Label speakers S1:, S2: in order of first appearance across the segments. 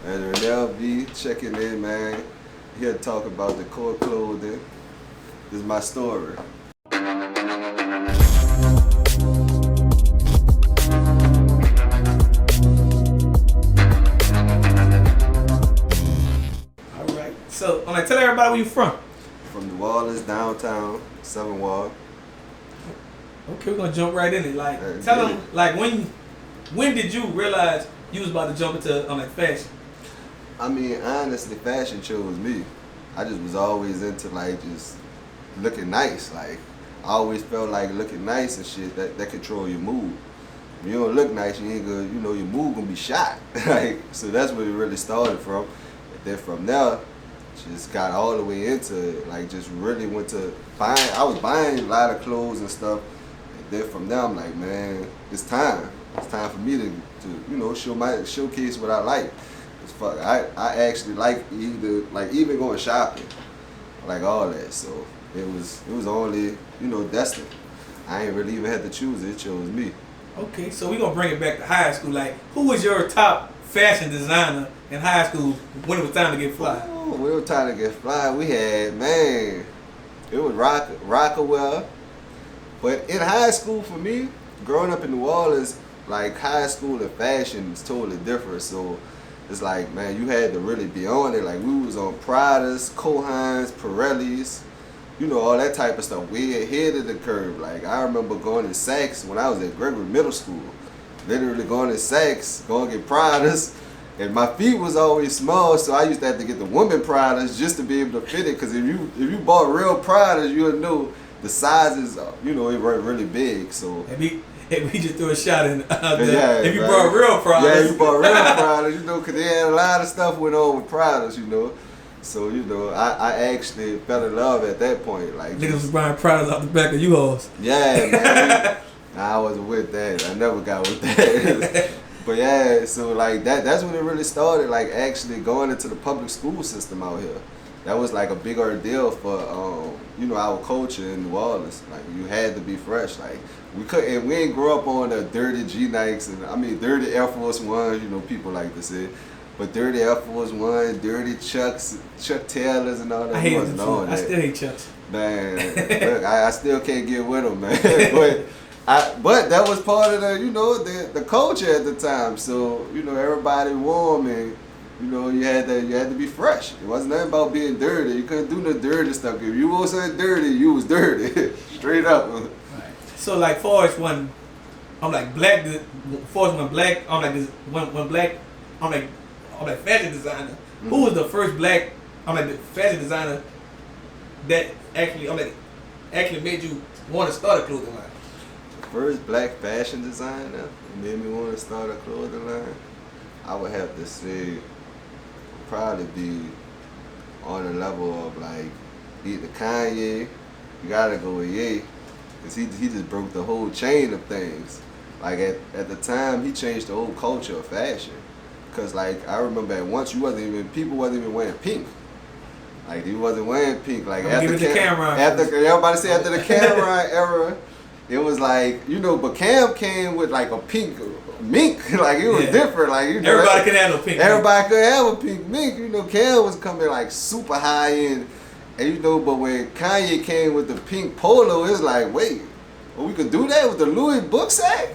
S1: And Arnell B checking in, man. Here to talk about Decor clothing. This is my story.
S2: All right. So, I'm like, tell everybody where you from.
S1: From New Orleans, downtown, Seven Wall.
S2: Okay, we're gonna jump right in it. Like,
S1: Hey,
S2: tell
S1: get
S2: them, like, when did you realize you was about to jump into like fashion?
S1: I mean, honestly, fashion chose me. I just was always into like just looking nice. Like I always felt like looking nice and shit that control your mood. If you don't look nice, you ain't gonna, your mood gonna be shot. Like so that's where it really started from. And then from there, just got all the way into it. Like just really went to buying. I was buying a lot of clothes and stuff. And then from there, I'm like, man, it's time. It's time for me to showcase what I like. Fuck, I actually like even going shopping, like all that. So it was only destined. I ain't really even had to choose it. It chose me.
S2: Okay, so we're gonna bring it back to high school. Like, who was your top fashion designer in high school when it was time to get fly?
S1: Oh, when it was time to get fly, we had it was Rockawell. But in high school for me, growing up in New Orleans, like high school and fashion is totally different. So it's like, man, you had to really be on it. Like, we was on Pradas, Kohans, Pirellis, all that type of stuff. We ahead of the curve. Like, I remember going to Saks when I was at Gregory Middle School. Literally going to Saks, going to get Pradas. And my feet was always small, so I used to have to get the women Pradas just to be able to fit it. Because if you bought real Pradas, you would know the sizes, it were really big. So.
S2: If we just threw a shot in
S1: Yeah,
S2: if you
S1: right.
S2: brought real products.
S1: Yeah, you brought real products, because they had a lot of stuff went on with products, So, I actually fell in love at that point. Like
S2: Niggas was buying products off the back of U-Hauls.
S1: Yeah, man. I wasn't with that. I never got with that. But yeah, so like that's when it really started, like actually going into the public school system out here. That was like a big ordeal for our culture in New Orleans. Like you had to be fresh. Like we ain't grow up on the dirty G Nikes and dirty Air Force Ones, people like to say. But dirty Air Force One, dirty Chucks, Chuck Taylors and all that.
S2: I hate them. I still hate Chucks.
S1: Man, look, I still can't get with them, man. But that was part of the culture at the time. So everybody warm and you had to be fresh. It wasn't nothing about being dirty. You couldn't do no dirty stuff. If you wasn't dirty, you was dirty, straight up.
S2: Right. So like, far as when I'm like black, far as when black, I'm like this when black, I'm like fashion designer. Mm-hmm. Who was the first black? I'm like the fashion designer that actually made you want to start a clothing line.
S1: First black fashion designer that made me want to start a clothing line, I would have to say probably be on the level of like either Kanye. You gotta go with Ye, because he just broke the whole chain of things. Like at the time, he changed the whole culture of fashion. Cause like I remember at once people wasn't even wearing pink. Like he wasn't wearing pink. Like after the everybody say after the Cameron era, it was like but Cam came with like a pink mink. Like it was different. Like
S2: everybody could have a pink.
S1: Everybody could have a pink mink. Cam was coming like super high end, and but when Kanye came with the pink polo, it's like wait, we could do that with the Louis book sack?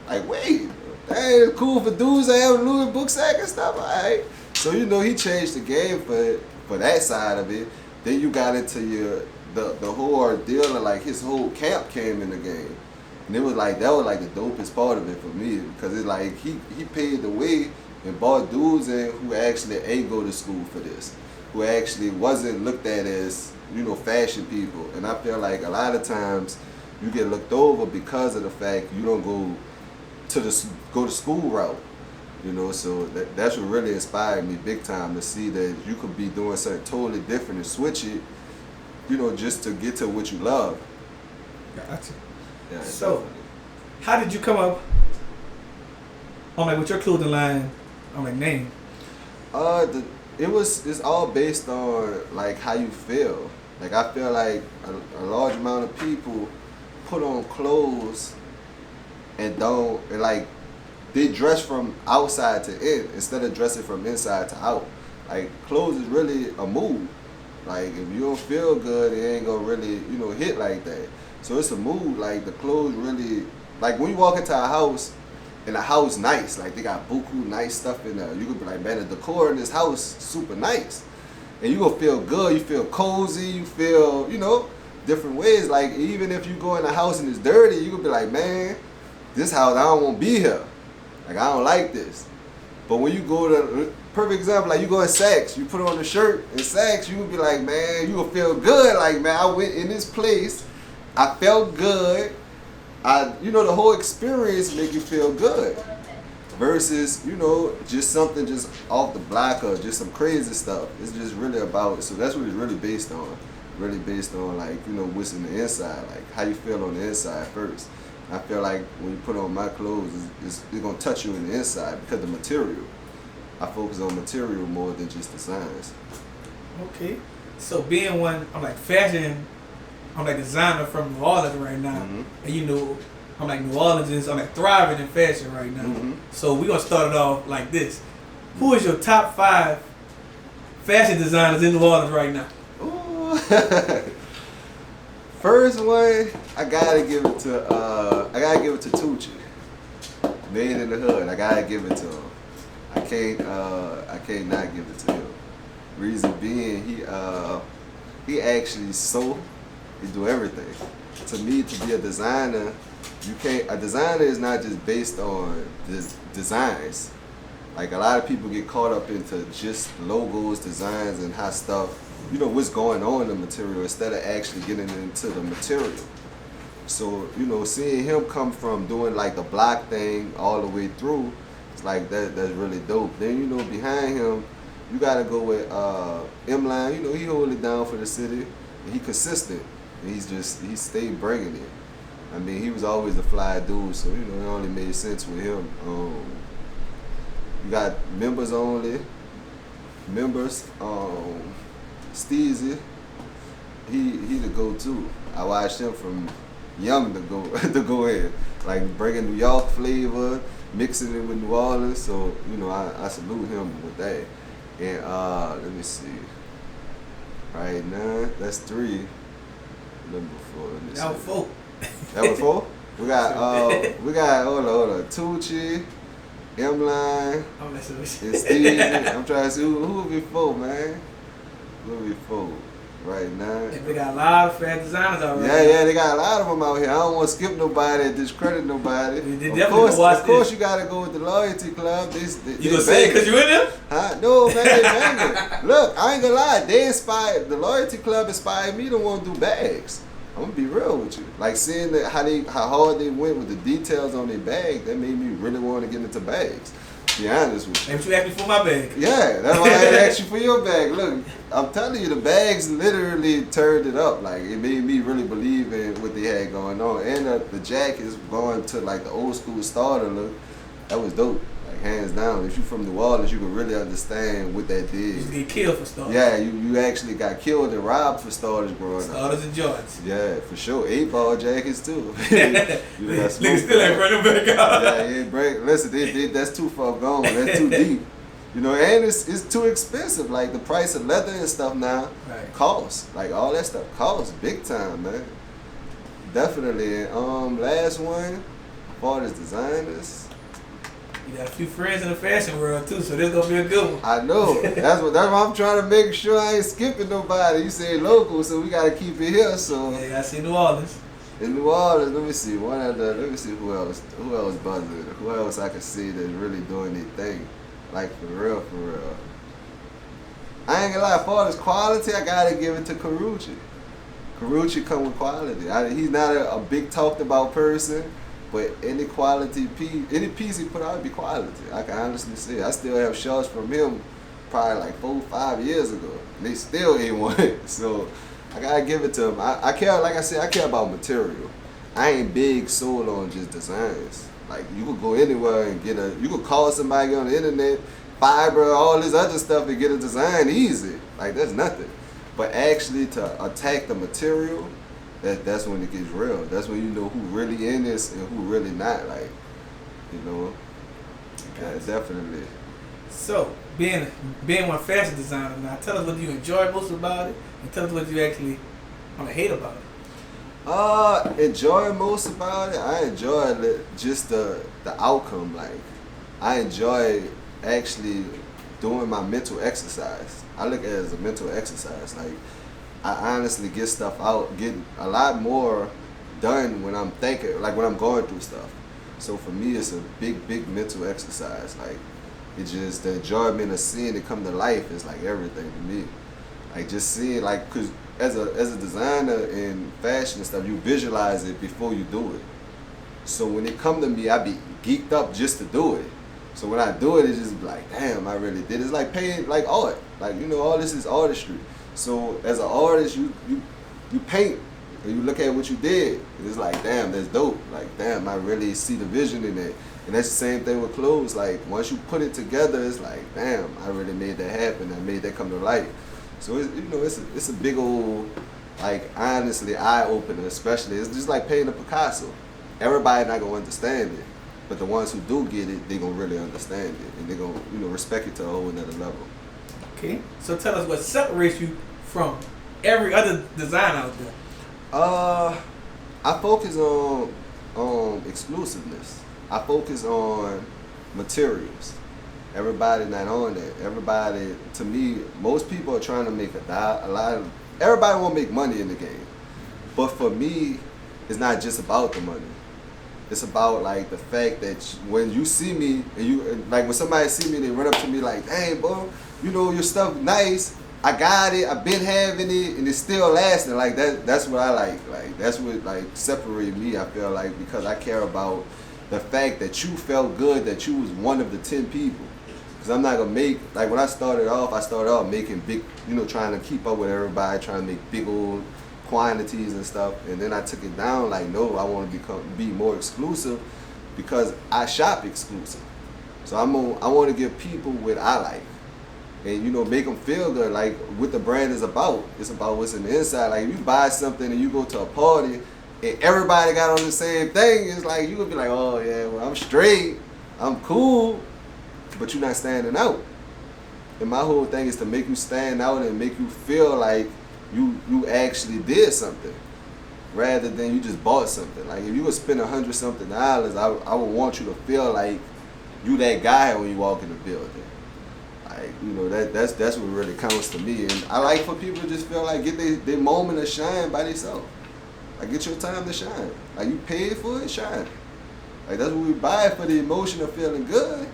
S1: Like wait. Hey, it's cool for dudes that have Louis book sack and stuff, alright. So he changed the game for that side of it. Then you got into the whole ordeal of like his whole camp came in the game, and it was like that was like the dopest part of it for me, because it's like he paved the way and brought dudes in who actually ain't go to school for this, who actually wasn't looked at as fashion people. And I feel like a lot of times you get looked over because of the fact you don't go to school route, so that's what really inspired me big time, to see that you could be doing something totally different and switch it, just to get to what you love.
S2: Gotcha.
S1: Yeah,
S2: so,
S1: definitely.
S2: How did you come up with your clothing line name?
S1: It's all based on like how you feel. Like I feel like a large amount of people put on clothes and they dress from outside to in instead of dressing from inside to out. Like clothes is really a mood. Like if you don't feel good, it ain't gonna really, hit like that. So it's a mood. Like the clothes really, like when you walk into a house and the house nice, like they got buku nice stuff in there. You could be like, man, the decor in this house super nice. And you gonna feel good, you feel cozy, you feel, different ways. Like even if you go in a house and it's dirty, you could be like, man, this house, I don't want to be here. Like I don't like this. But when you go to, perfect example, like you go in Saks, you put on a shirt in Saks, you would be like, man, you will feel good. Like, man, I went in this place, I felt good. The whole experience make you feel good. Versus, just something just off the block or just some crazy stuff. It's just really about, so that's what it's really based on. Really based on like, what's in the inside, like how you feel on the inside first. I feel like when you put on my clothes, it's gonna touch you in the inside because of the material. I focus on material more than just designs.
S2: Okay. So being one, I'm like fashion, I'm like designer from New Orleans right now. And I'm like New Orleans is, I'm like thriving in fashion right now. So we're gonna start it off like this. Who is your top 5 fashion designers in New Orleans right now?
S1: Ooh. First one, I gotta give it to Tucci. Made in the Hood. I gotta give it to him. I can't not give it to him. Reason being, he actually he do everything. To me, to be a designer, a designer is not just based on designs. Like a lot of people get caught up into just logos, designs, and how stuff, what's going on in the material instead of actually getting into the material. So, seeing him come from doing like the block thing all the way through, it's like that's really dope. Then, behind him, you gotta go with M-Line. He hold it down for the city. And he consistent. And he stayed bringing it. I mean, he was always the fly dude, so, it only made sense with him. You got members only. Steezy, he the go-to. I watched him from young to go in, like bringing New York flavor, mixing it with New Orleans. So I salute him with that. And let me see. Right now, that's 3. Number 4. Let me see.
S2: That was 4.
S1: That was 4. We got hold on, Tucci, M-Line, and Steezy. I'm trying to see who would be 4, man. Who be 4 right now?
S2: And they got a lot of fashion designers already.
S1: Yeah, they got a lot of them out here. I don't want to skip nobody, discredit nobody.
S2: Of course,
S1: you got to go with the Loyalty Club.
S2: You gonna say it because you in there?
S1: Huh? No, man, they banging. Look, I ain't gonna lie. The Loyalty Club inspired me to want to do bags. I'm gonna be real with you. Like seeing how hard they went with the details on their bag, that made me really want to get into bags. To be honest with you.
S2: Ain't you asked me for my bag?
S1: Yeah, that's why I asked you for your bag. Look, I'm telling you, the bags literally turned it up. Like, it made me really believe in what they had going on. And the jackets going to, like, the old school starter look, that was dope. Like, hands down. If you're from New Orleans, you can really understand what that did.
S2: You get killed for starters.
S1: Yeah, you actually got killed and robbed for starters growing up.
S2: Starters and Jordans.
S1: Yeah, for sure. 8-ball jackets, too.
S2: Niggas still ain't bring them back out.
S1: Yeah, listen, that's too far gone. That's too deep. And it's too expensive. Like the price of leather and stuff now costs. Like all that stuff costs big time, man. Definitely. Last one, as far as designers.
S2: You got a few friends in the fashion world too, so this gonna be a good one.
S1: I know. That's what I'm trying to make sure I ain't skipping nobody. You say local, so we gotta keep it here. So
S2: yeah, I see New Orleans.
S1: In New Orleans, let me see. Let me see who else buzzing. Who else I can see that's really doing their thing. Like for real. I ain't gonna lie, as far as quality, I gotta give it to Carucci. Carucci come with quality. He's not a big talked about person, but any piece he put out be quality. I can honestly say. I still have shorts from him probably like 4 or 5 years ago. And they still ain't one. So I gotta give it to him. I care, like I said, I care about material. I ain't big sold on just designs. Like you could go anywhere and you could call somebody on the internet, fiber, all this other stuff and get a design easy. Like that's nothing. But actually to attack the material, that's when it gets real. That's when you know who really in this and who really not. Like, Yeah, definitely.
S2: So, being one fashion designer now, tell us what you enjoy most about it, and tell us what you actually hate about it.
S1: Enjoy most about it. I enjoy just the outcome. Like, I enjoy actually doing my mental exercise. I look at it as a mental exercise. Like, I honestly get stuff out, get a lot more done when I'm thinking, like when I'm going through stuff. So for me, it's a big mental exercise. Like, it just, the enjoyment of seeing it come to life is like everything to me. Like, just seeing, like, cause as a designer in fashion and stuff, you visualize it before you do it. So when it come to me, I be geeked up just to do it. So when I do it, it's just like, damn, I really did. It's like paying, like art. Like, all this is artistry. So as an artist, you paint and you look at what you did. And it's like, damn, that's dope. Like, damn, I really see the vision in it. And that's the same thing with clothes. Like, once you put it together, it's like, damn, I really made that happen. I made that come to life. So it's a big old, like, honestly, eye opener. Especially, it's just like painting a Picasso. Everybody not gonna understand it, but the ones who do get it, they gonna really understand it, and they gonna respect it to a whole another level.
S2: Okay, so tell us what separates you from every other design out there.
S1: I focus on exclusiveness. I focus on materials. Everybody not on that. Everybody, to me, most people are trying to make a lot of. Everybody want to make money in the game, but for me, it's not just about the money. It's about like the fact that when you see me and like when somebody see me, they run up to me like, "Hey, bro, your stuff nice. I got it. I've been having it, and it's still lasting." Like that. That's what I like. Like that's what like separate me. I feel like because I care about the fact that you felt good that you was one of the 10 people. Because I'm not gonna make like when I started off making big, trying to keep up with everybody, trying to make big old quantities and stuff, and then I took it down. Like, no, I want to be more exclusive because I shop exclusive. So I want to give people what I like, and make them feel good. Like what the brand is about. It's about what's in the inside. Like if you buy something and you go to a party and everybody got on the same thing, it's like you gonna be like, oh yeah, well I'm straight, I'm cool, but you're not standing out. And my whole thing is to make you stand out and make you feel like you actually did something rather than you just bought something. Like if you would spend $100-something, I would want you to feel like you that guy when you walk in the building. Like that's what really counts to me. And I like for people to just feel like get their moment of shine by themselves. Like get your time to shine. Like you paid for it, shine. Like that's what we buy for, the emotion of feeling good.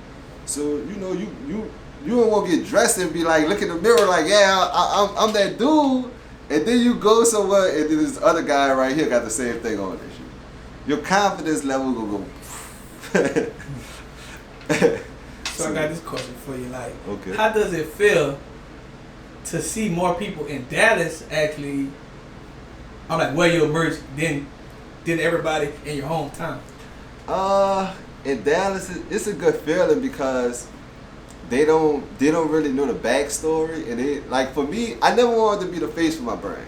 S1: So you don't want to get dressed and be like look in the mirror like I'm that dude. And then you go somewhere, and then this other guy right here got the same thing on this. Your confidence level will go.
S2: So I got this question for you. Like,
S1: okay.
S2: How does it feel to see more people in Dallas actually? I'm like, wear your merch than everybody in your hometown.
S1: In Dallas, it's a good feeling because they don't really know the backstory, and they like for me, I never wanted to be the face for my brand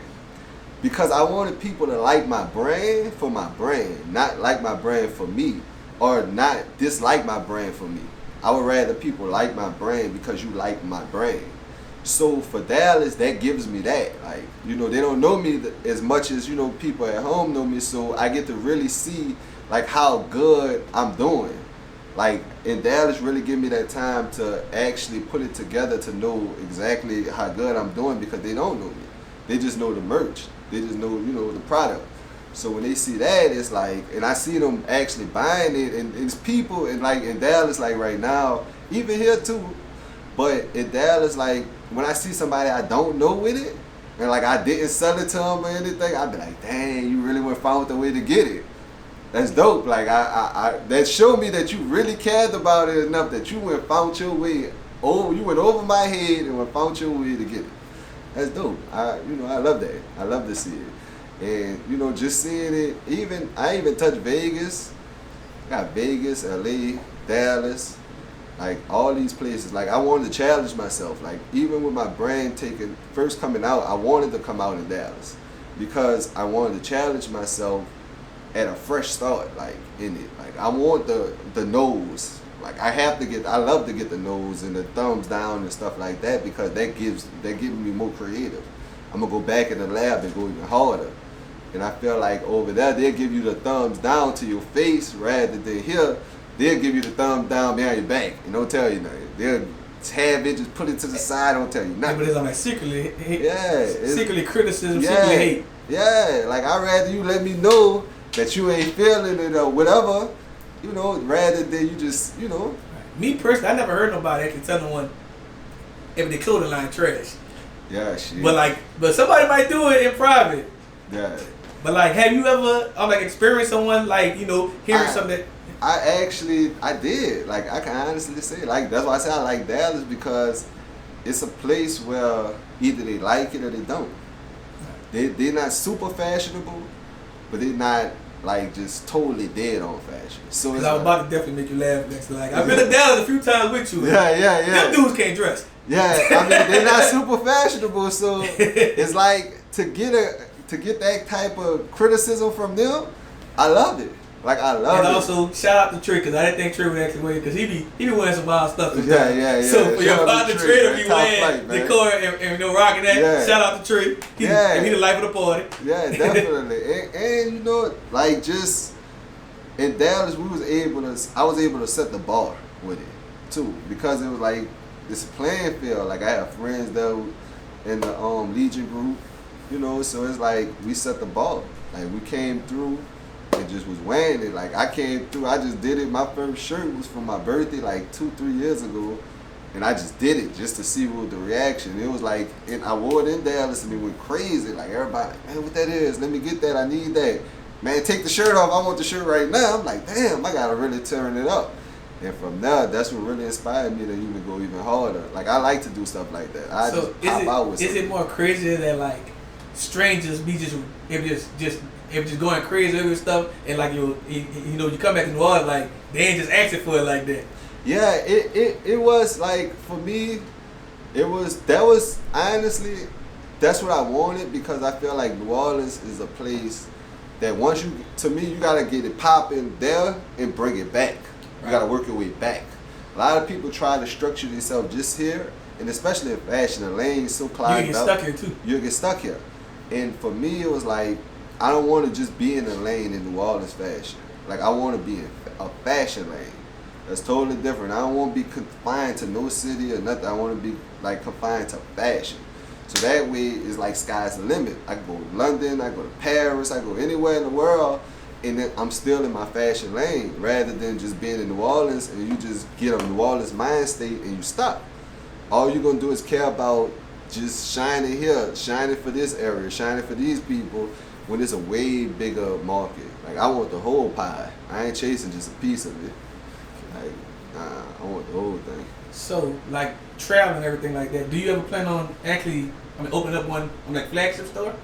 S1: because I wanted people to like my brand for my brand, not like my brand for me, or not dislike my brand for me. I would rather people like my brand because you like my brand. So for Dallas, that gives me that. Like they don't know me as much as people at home know me, so I get to really see like how good I'm doing. Like in Dallas really give me that time to actually put it together to know exactly how good I'm doing because they don't know me. They just know the merch. They just know, the product. So when they see that, it's like, and I see them actually buying it, and it's people, and like in Dallas, like right now, even here too, but in Dallas, like when I see somebody I don't know with it, and like I didn't sell it to them or anything, I'd be like, dang, you really went found the way to get it. That's dope. Like I that showed me that you really cared about it enough that you went found your way. Oh, you went over my head and went found your way to get it. That's dope. I love that. I love to see it. And just seeing it. I even touched Vegas. Got Vegas, LA, Dallas, like all these places. Like I wanted to challenge myself. Like even with my brand first coming out, I wanted to come out in Dallas because I wanted to challenge myself at a fresh start, like in it. Like I want the nose, Like I love to get the nose and the thumbs down and stuff like that because that gives me more creative. I'm gonna go back in the lab and go even harder. And I feel like over there they'll give you the thumbs down to your face rather than here. They'll give you the thumbs down behind your back and don't tell you nothing. They'll have it, just put it to the side, don't tell you nothing.
S2: But it's like secretly hate.
S1: Yeah.
S2: Secretly criticism, secretly hate.
S1: Yeah, like I'd rather you let me know that you ain't feeling it or whatever, rather than you just,
S2: Me personally, I never heard nobody actually tell no one if their clothing line trash.
S1: Yeah, shit.
S2: But somebody might do it in private.
S1: Yeah.
S2: But like, have you ever experienced someone hearing something?
S1: I did. Like, I can honestly say, like, that's why I say I like Dallas because it's a place where either they like it or they don't. They're not super fashionable, but they're not like just totally dead on fashion. So it's
S2: I was about to definitely make you laugh next. Like, I've been to Dallas a few times with you.
S1: Yeah.
S2: Them dudes can't dress.
S1: Yeah, I mean they're not super fashionable, so it's like to get that type of criticism from them, I love it. Like I love it.
S2: And also shout out to Trey because I didn't think Trey would actually wear it because he be wearing some wild stuff.
S1: Yeah.
S2: So for your partner Trey to be wearing Decor and rocking that, shout out to Trey. He the life of the party.
S1: Yeah, definitely. and like just in Dallas, I was able to set the bar with it too because it was like this playing field. Like I have friends that were in the Legion group, so it's like we set the bar. Like we came through and just was wearing it. Like I came through, I just did it. My first shirt was for my birthday like 2-3 years ago. And I just did it just to see what the reaction. It was like, and I wore it in Dallas and it went crazy. Like everybody, like, man, what that is? Let me get that. I need that. Man, take the shirt off. I want the shirt right now. I'm like, damn, I gotta really turn it up. And from there, that's what really inspired me to even go even harder. Like I like to do stuff like that.
S2: Is it more crazy that like strangers be just going crazy over stuff and like you come back to New Orleans like they ain't just asking for it like that?
S1: Yeah, it was like for me, that was honestly that's what I wanted because I feel like New Orleans is a place that you gotta get it popping there and bring it back. You gotta work your way back. A lot of people try to structure themselves just here, and especially in fashion, the lane is so clogged up.
S2: You get stuck here too.
S1: You get stuck here, and for me, it was like I don't want to just be in a lane in New Orleans fashion. Like I want to be in a fashion lane. That's totally different. I don't want to be confined to no city or nothing. I want to be like confined to fashion. So that way, it's like sky's the limit. I can go to London, I go to Paris, I go anywhere in the world, and then I'm still in my fashion lane rather than just being in New Orleans and you just get a New Orleans mind state and you stop. All you're going to do is care about just shining here, shining for this area, shining for these people when it's a way bigger market. Like I want the whole pie. I ain't chasing just a piece of it. Like, I want the whole thing.
S2: So, like travel and everything like that, do you ever plan on opening up one flagship store?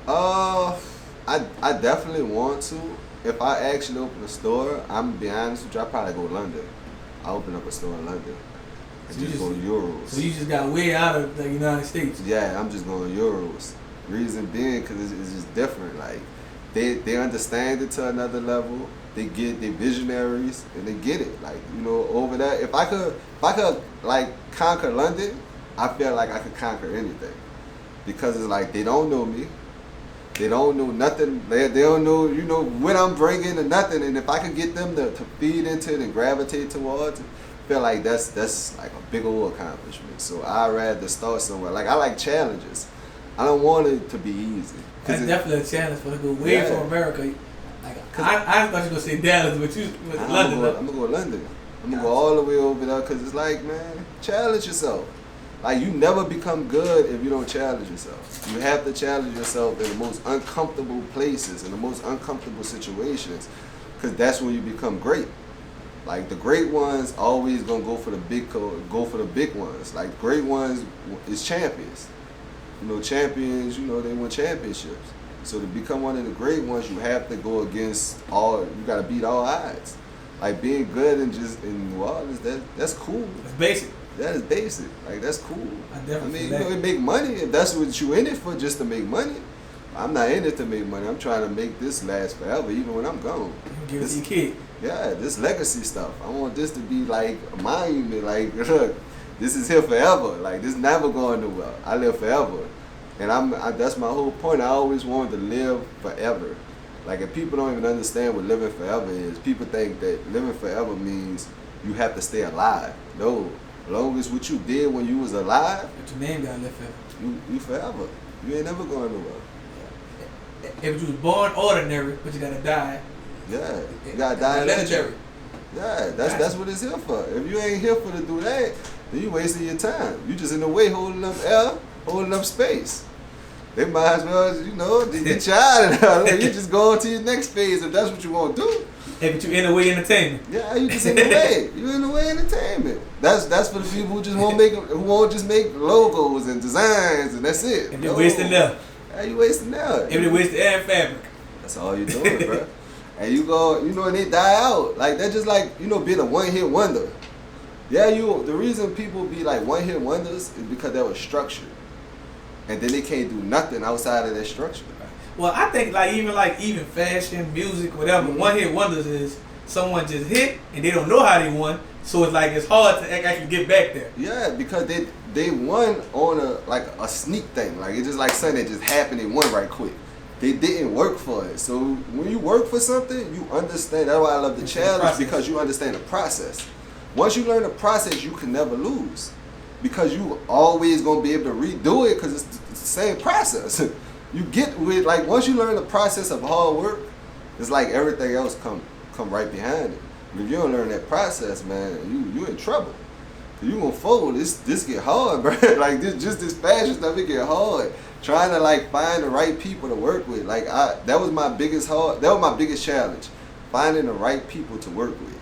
S1: I definitely want to. If I actually open a store, I'm gonna be honest with you, I'll probably go to London. I'll open up a store in London. And just go to Euros.
S2: So you just got way out of the United States?
S1: Yeah, I'm just going Euros. Reason being, because it's just different. Like, they understand it to another level. They visionaries, and they get it. Like, over there, if I could like conquer London, I feel like I could conquer anything. Because it's like, they don't know me. They don't know nothing. They don't know, what I'm bringing or nothing. And if I could get them to feed into it and gravitate towards it, I feel like that's like a big old accomplishment. So I'd rather start somewhere. Like, I like challenges. I don't want it to be easy.
S2: That's definitely a challenge for to go way from America. Like, I thought you were going to say Dallas, but you went to London.
S1: I'm going to go to London. I'm going to go all the way over there because it's like, man, challenge yourself. Like, you never become good if you don't challenge yourself. You have to challenge yourself in the most uncomfortable places, in the most uncomfortable situations, because that's when you become great. Like, the great ones always gonna go for the big ones. Like, great ones is champions. Champions, they win championships. So to become one of the great ones, you have to go against you gotta beat all odds. Like, being good in New Orleans, that's cool.
S2: That's basic.
S1: That is basic. Like, that's cool.
S2: I
S1: mean, you make money if that's what you in it for, just to make money. I'm not in it to make money. I'm trying to make this last forever, even when I'm gone.
S2: Give it to your kid.
S1: Yeah, this legacy stuff. I want this to be like a monument. Like, look, this is here forever. Like, this never going nowhere. I live forever, and that's my whole point. I always wanted to live forever. Like, if people don't even understand what living forever is, people think that living forever means you have to stay alive. No, as long as what you did when you was alive,
S2: But your name gotta live forever.
S1: you forever. You ain't never going nowhere.
S2: If you was born ordinary, but you gotta die.
S1: Yeah, you gotta die
S2: legendary.
S1: Yeah, that's what it's here for. If you ain't here for to do that, then you wasting your time. You just in the way holding up air, holding up space. They might as well, get you out of there. You just go on to your next phase if that's what you want to do.
S2: Hey, but you in the way entertainment.
S1: Yeah, you just in the way. You in the way entertainment. That's for the people who just won't just make logos and designs and that's it.
S2: If you're wasting there.
S1: Yeah, you wasting there.
S2: If they waste the air and fabric.
S1: That's all you're doing, bro. And you go, and they die out. Like, that's just like, being a one-hit wonder. Yeah, the reason people be like one-hit wonders is because they were structured. And then they can't do nothing outside of that structure.
S2: Well, I think even fashion, music, whatever, one-hit wonders is someone just hit and they don't know how they won. So it's hard to actually get back there.
S1: Yeah, because they won on a sneak thing. Like, it's just like something that just happened, they won right quick. They didn't work for it. So when you work for something, you understand. That's why I love the challenge, because you understand the process. Once you learn the process, you can never lose, because you always gonna be able to redo it, because it's the same process. You get with, like, once you learn the process of hard work, it's like everything else come right behind it. But if you don't learn that process, man, you in trouble. You gonna fold. This get hard, bro. Like, this fashion stuff, it get hard. Trying to, like, find the right people to work with. Like, that was my biggest challenge. Finding the right people to work with.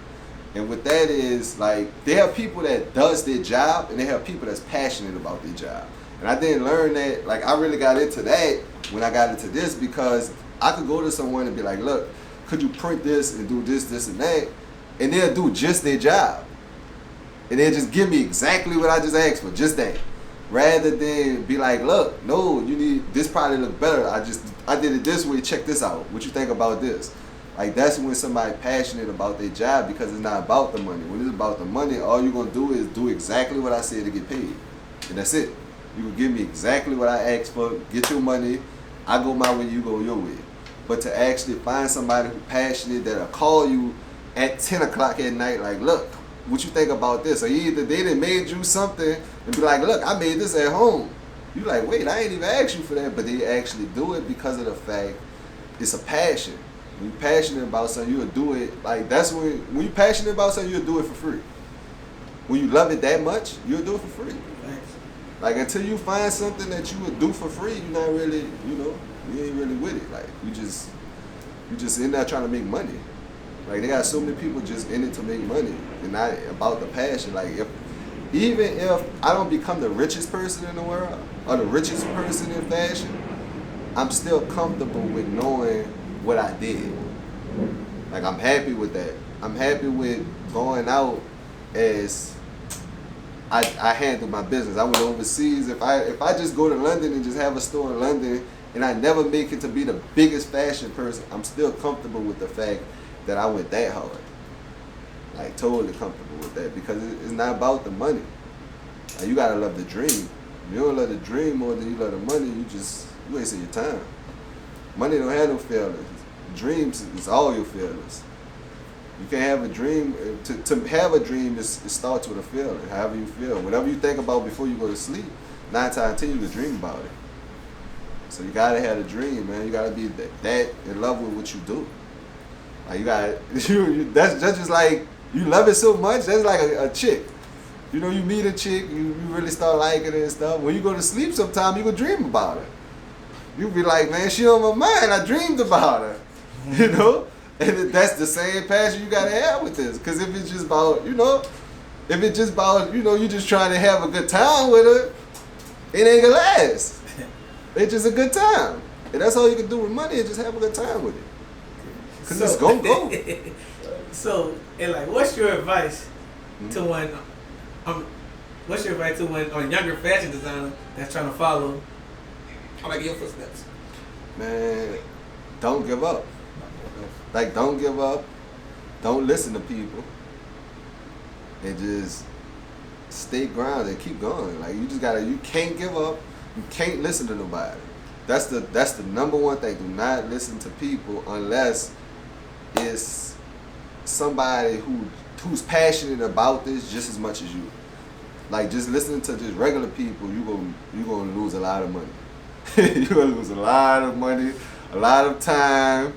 S1: And what that is, like, they have people that does their job, and they have people that's passionate about their job. And I didn't learn that. Like, I really got into that when I got into this, because I could go to someone and be like, look, could you print this and do this and that? And they'll do just their job. And they'll just give me exactly what I just asked for, just that. Rather than be like, look, no, you need, this probably look better. I did it this way, check this out. What you think about this? Like, that's when somebody passionate about their job, because it's not about the money. When it's about the money, all you're going to do is do exactly what I said to get paid. And that's it. You can give me exactly what I asked for, get your money, I go my way, you go your way. But to actually find somebody who's passionate, that'll call you at 10 o'clock at night, like, look, what you think about this? Or either they done made you something and be like, look, I made this at home. You like, wait, I ain't even asked you for that. But they actually do it because of the fact it's a passion. When you're passionate about something, you'll do it. Like, that's when you're passionate about something, you'll do it for free. When you love it that much, you'll do it for free.
S2: Thanks.
S1: Like, until you find something that you would do for free, you're not really, you ain't really with it. Like, you just in there trying to make money. Like, they got so many people just in it to make money and not about the passion. Like, even if I don't become the richest person in the world or the richest person in fashion, I'm still comfortable with knowing what I did. Like, I'm happy with that. I'm happy with going out as I handle my business. I went overseas. If I just go to London and just have a store in London and I never make it to be the biggest fashion person, I'm still comfortable with the fact that I went that hard. Like, totally comfortable with that, because it's not about the money. Like, you gotta love the dream. If you don't love the dream more than you love the money, you wasting your time. Money don't have no failures. Dreams is all your failures. You can have a dream. To have a dream, it starts with a feeling. However you feel, whatever you think about before you go to sleep, 9 times out of 10 you can dream about it. So you gotta have a dream, man. You gotta be that in love with what you do. Like, you got that's just like, you love it so much. That's like a chick. You meet a chick, you really start liking it and stuff. When you go to sleep, sometime you go dream about her. You be like, man, she on my mind. I dreamed about her. And that's the same passion you gotta have with this. Because if it's just about, you just trying to have a good time with her, it ain't gonna last. It's just a good time. And that's all you can do with money, is just have a good time with it. Because it's gonna go.
S2: So, and like, what's your advice to when a younger fashion designer that's trying to follow your footsteps?
S1: Man, don't give up. Like, don't give up. don't listen to people, and just stay grounded and keep going. Like you can't give up. You can't listen to nobody. That's the number one thing. Do not listen to people unless it's somebody who's passionate about this just as much as you. Like just listening to just regular people, you're gonna lose a lot of money. You're gonna lose a lot of money, a lot of time.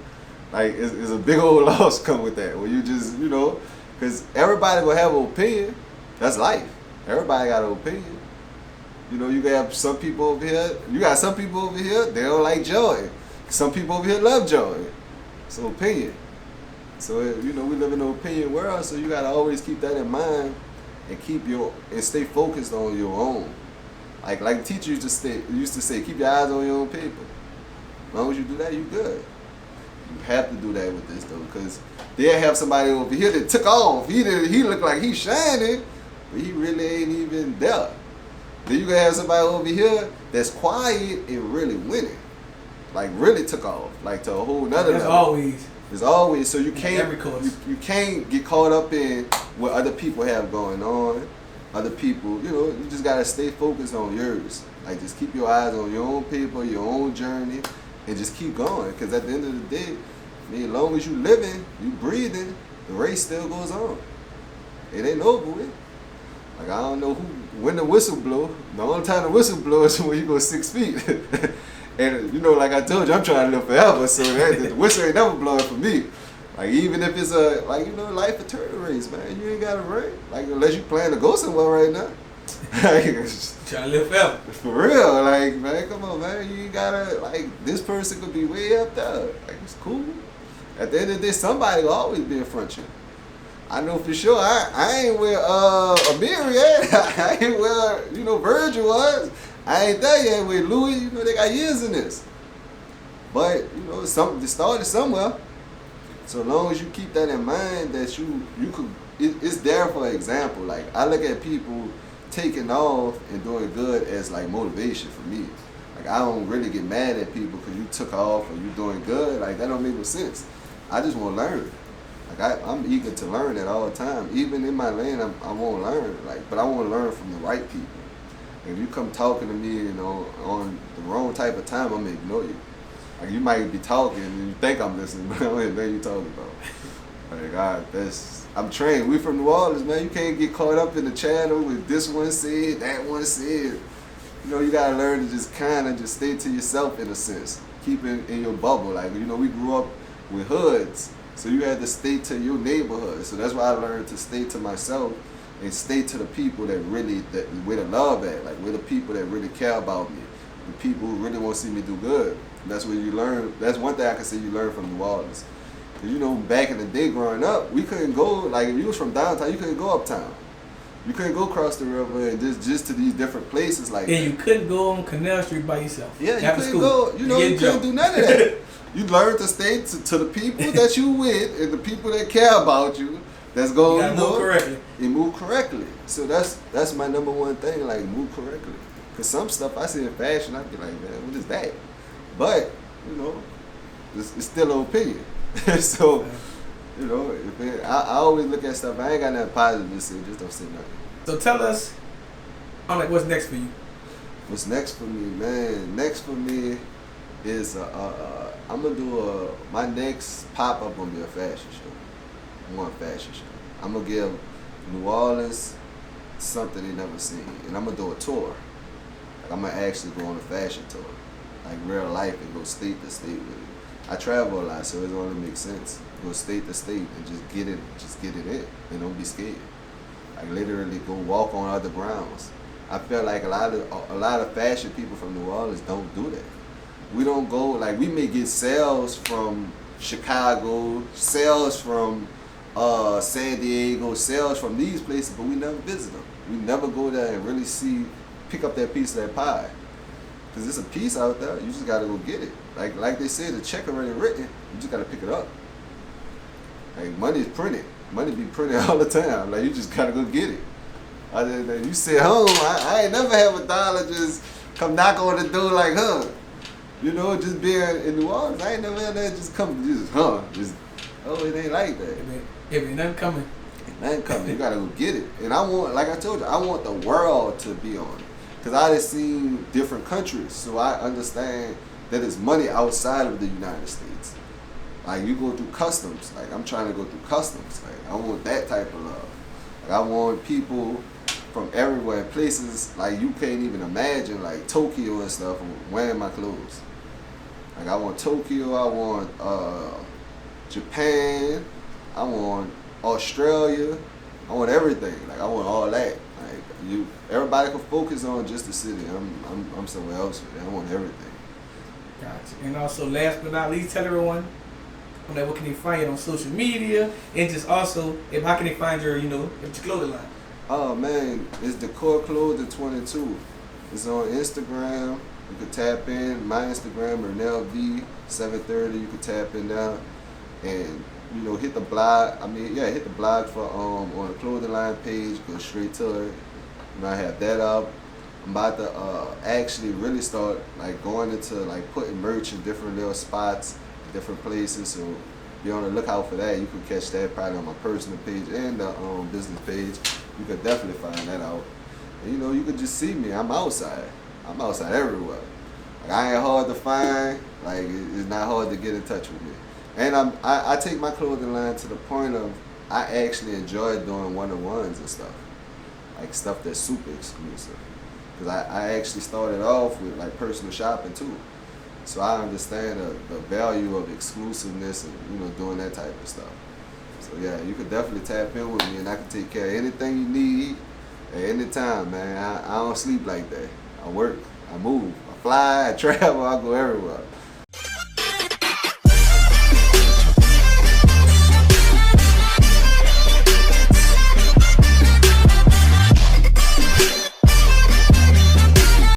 S1: Like it's a big old loss come with that. Where you just because everybody will have an opinion. That's life. Everybody got an opinion. You got some people over here. You got some people over here. They don't like Jordan. Some people over here love Jordan. It's an opinion. So we live in an opinion world. So you gotta always keep that in mind and stay focused on your own. Like the teacher used to say, keep your eyes on your own paper. As long as you do that, you good. You have to do that with this though, because they'll have somebody over here that took off. He looked like he's shining, but he really ain't even there. Then you gonna have somebody over here that's quiet and really winning, like really took off, like to a whole nother level. It's always so you can't you can't get caught up in what other people have going on. Other people, you just gotta stay focused on yours. Like just keep your eyes on your own paper, your own journey, and just keep going. Because at the end of the day, as long as you living, you breathing, the race still goes on. It ain't over with. Like I don't know when the whistle blow. The only time the whistle blow is when you go 6 feet. And like I told you, I'm trying to live forever, so the whistle ain't never blowing for me. Like even if it's life a turtle race, man, you ain't gotta run. Like unless you plan to go somewhere right now.
S2: Trying to live forever.
S1: For real, like man, come on, man, you ain't gotta this person could be way up there. Like it's cool. At the end of the day, somebody will always be in front of you. I know for sure. I ain't where Amir yet. I ain't where Virgil was. I ain't there yet with Louis. They got years in this. But something started somewhere. So long as you keep that in mind, that you could, it's there for example. Like I look at people taking off and doing good as like motivation for me. Like I don't really get mad at people because you took off or you doing good. Like that don't make no sense. I just want to learn. Like I'm eager to learn at all time. Even in my lane, I want to learn. But I want to learn from the right people. If you come talking to me, on the wrong type of time, I'm gonna ignore you. Like you might be talking and you think I'm listening, but I don't know what you talking about. Like I'm trained. We from New Orleans, man. You can't get caught up in the channel with this one said, that one said. You gotta learn to just kind of just stay to yourself in a sense. Keep it in your bubble. Like we grew up with hoods. So you had to stay to your neighborhood. So that's why I learned to stay to myself and stay to the people that where the love at. Like where the people that really care about me. The people who really want to see me do good. And that's where you learn. That's one thing I can say you learn from New Orleans. Because back in the day growing up, we couldn't go, like if you was from downtown, you couldn't go uptown. You couldn't go across the river and just to these different places like
S2: that. And you couldn't go on Canal Street by yourself.
S1: Yeah, you couldn't go, you couldn't do none of that. You learn to stay to the people that you with and the people that care about you. That's going to
S2: move correctly.
S1: And move correctly. So that's my number one thing, like move correctly. Cause some stuff I see in fashion, I be like, man, what is that? But it's still an opinion. So I always look at stuff. I ain't got nothing positive to say. Just don't say nothing.
S2: So tell us, what's next for you?
S1: What's next for me, man? Next for me is I'm gonna do my next pop-up gonna be a fashion show. One fashion show. I'm gonna give New Orleans something they never seen, and I'm gonna do a tour. Like I'm gonna actually go on a fashion tour, like real life, and go state to state with it. I travel a lot, so it only makes sense. Go state to state and just get it in, and don't be scared. Like literally go walk on other grounds. I feel like a lot of fashion people from New Orleans don't do that. We don't go, like we may get sales from Chicago, sales from San Diego, sales from these places, but we never visit them. We never go there and really pick up that piece of that pie. Cause there's a piece out there, you just gotta go get it. Like they say, the check already written, you just gotta pick it up. Like money is printed. Money be printed all the time. Like you just gotta go get it. Other than you sit home, I ain't never have $1 just come knock on the door like, just being in New Orleans, I ain't never had that just come, it ain't like that.
S2: If ain't nothing coming.
S1: Ain't nothing coming. You gotta go get it. And I want, like I told you, I want the world to be on it. Cause I done seen different countries, so I understand that it's money outside of the United States. Like you go through customs. Like I'm trying to go through customs. Like I want that type of love. Like I want people from everywhere, places like you can't even imagine, like Tokyo and stuff, wearing my clothes. Like I want Tokyo, I want Japan, I want Australia, I want everything. Like I want all that. Like everybody can focus on just the city. I'm somewhere else with it. I want everything.
S2: Gotcha. And also, last but not least, tell everyone what can they find you on social media, and just also how can they find your your clothing line.
S1: Oh man, it's Decor Clothing 22. It's on Instagram. You can tap in my Instagram, Arnell V 730. You can tap in there, and hit the blog. Hit the blog for on the clothing line page. Go straight to it. I have that up. I'm about to actually really start like going into like putting merch in different little spots, different places. So be on the lookout for that. You can catch that probably on my personal page and the business page. You could definitely find that out. And, you could just see me. I'm outside. I'm outside everywhere. Like I ain't hard to find. Like it's not hard to get in touch with me. And I take my clothing line to the point of I actually enjoy doing one-on-ones and stuff. Like stuff that's super exclusive. Because I actually started off with like personal shopping too. So I understand the value of exclusiveness and doing that type of stuff. So yeah, you could definitely tap in with me and I can take care of anything you need at any time, man. I don't sleep like that. I work, I move, I fly, I travel, I go everywhere.